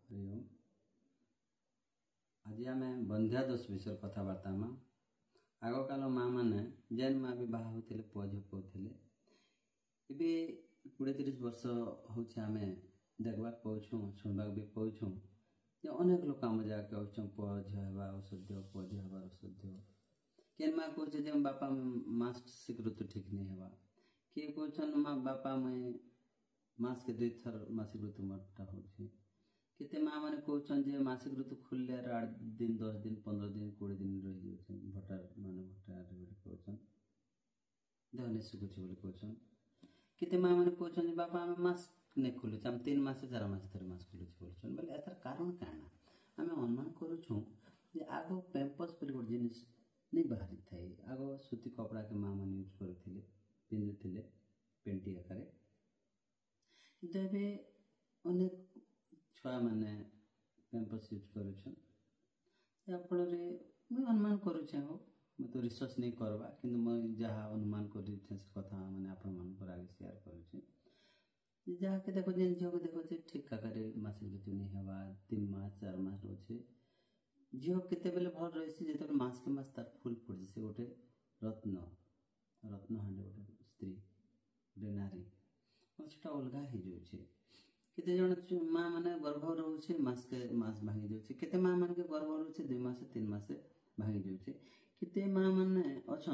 हरि ओम। आज आम बंध्या दोष विषय कथबार्ता मा आग काल माँ मैंने जेन माँ भी बाहा होते पुआ झी पाते ए 20-30 वर्ष होमें देखा पाऊँ शुणवा भी पाऊँ अनेक लोग आम जगह पुआ झी हवा औषध पुआ झी हबार औषध केन माँ कहे बापा मासिक ऋतु ठीक नहीं हवा किए कहन माँ बापा मुई मास के 2 थर मासिक ऋतु मोटा हो केते माँ मैंने कहते मासिक ऋतु खुलले 8 दिन 10 दिन 15 दिन 20 दिन रही जाऊँ भटार मान भटार कहन देह नहीं शुकुचे कहन केते माँ मैंने कहते बापा आम मास नहीं खोलुचे आम 3 मास 4 मास थरे मास खोलुचे बोलछन बोले यार कारण काना आम अनुमान करूँ जे आग पैंपस पर गोटे जिनिस नहीं बाहरी थाए आग सूती कपड़ा के माँ मैंने यूज करते पिंधुले पेंटी आकार किंतु एबे अनेक छुआ मैंने पैंपस यूज करुछन फल मुझे अनुमान करुचे हो मैं तो रिसर्च नहीं करवा किंतु मैं जहाँ अनुमान कर कथा मैंने आपण मान आगे शेयर करुचे जहाँ के देखो जेन झील को देखो ठीक आकार मासिक ऋतु नहीं हवा 3 मास 4 मास रोचे झील केते बेले भल रही जो मास के मास तार फुल पड़ से गोटे रत्न हांडे गोटे स्त्री गोटे नारी से अलग हो जाए केते जन माँ मैंने गर्भ रोचे मास के मास भांगी जाऊे केते माँ मैंने गर्भ रोचे 2 मास 3 मास भांगी जाऊे केते माँ मैंने अच्छा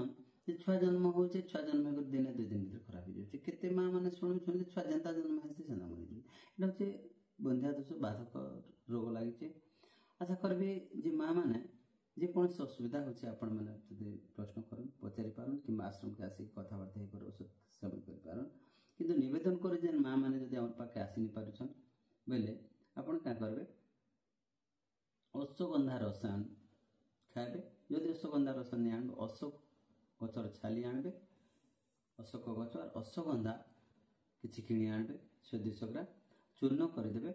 छुआ जन्म हो छुआ जन्म हो दिन 2 दिन भर खराब हो जाए केते माँ मैंने शुणु छुआ जेनता जन्म होते सेना मरी जाए ये बंध्या दोष बाधक रोग लगी आशा करी जे माँ मैंने जेकोसी असुविधा होचे आपण मैंने प्रश्न कर पचारि पारन कि आश्रम के आसिक कथबार्ता हो औषध सेवन कर किंतु निवेदन कर जेन माँ मैंने जब आम पाखे आसी पारुछन बोले आपण क्या करेंगे अश्वगंधा रस आन खाए जदि अश्वगंधा रस नहीं आने अशोक गचर छाली आनबे अशोक गच और अश्वगंधा किसी किणी आनबे 100-200 ग्राम चूर्ण करदे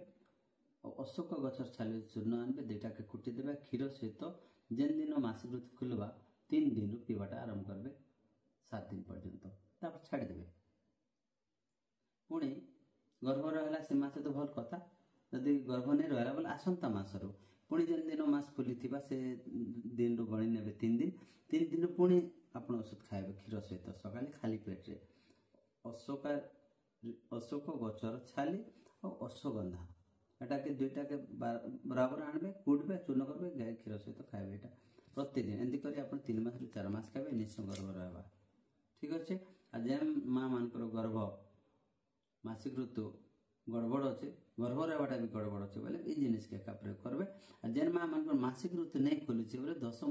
और अशोक गचर छाली चूर्ण आनबे 2टा के कुटीदे क्षीर सहित जेन दिन मासिक ऋतु खुलवा 3 दिन पीवाटा आरंभ करेंगे 7 दिन पर्यंत छाड़देवे पुणी गर्भ रहा से मास तो भल कथा जदि गर्भ नहीं रहा बोले आसंता मसरू पुणी जेन दिन मास खुली से दिन रु गणी ने 3 दिन 3 दिन पुणी आप औषध खाए क्षीर सहित सका खाली पेट्रे अशोक गचर छाली और अश्वगंधा एटा के 2टा के बराबर आनबे कूटबे चूर्ण करबे गाय क्षीर सहित खाए यहाँ प्रतिदिन एमती कर 3 मास 4 मास खाए निश्चय गर्भ रहा ठीक अच्छे आ जेन माँ मानकर गर्भ मासिक ऋतु गड़बड़ अच्छे गर्भ रहा भी गड़बड़ अच्छे बोले ये जिनिस के प्रयोग करेंगे जेन माँ मान मासिक ऋतु नहीं खोलुचे बोले 10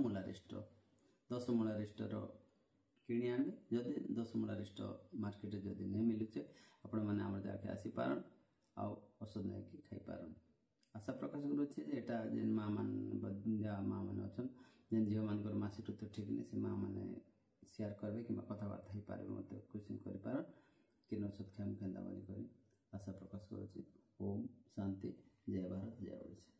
मूला रिस्टर किणी आने जदि 10 मूला रिस्ट मार्केट जदि नहीं मिलुचे आपण मैंने आम जगह आसी पारन आउ औषध नहीं खाई पारन आशा प्रकाश करुचे एटा जेन माँ मान माँ मैंने अच्छा जेन झील मान मासिक ऋतु ठीक नहीं से माँ मैंने शेयर करेंगे कि कथबार्ता हो पारे मत क्वेश्चन कर कि औषध खाए केन्दा बोली आशा प्रकाश करुचे। ओम शांति। जय भारत जय ओडिशा।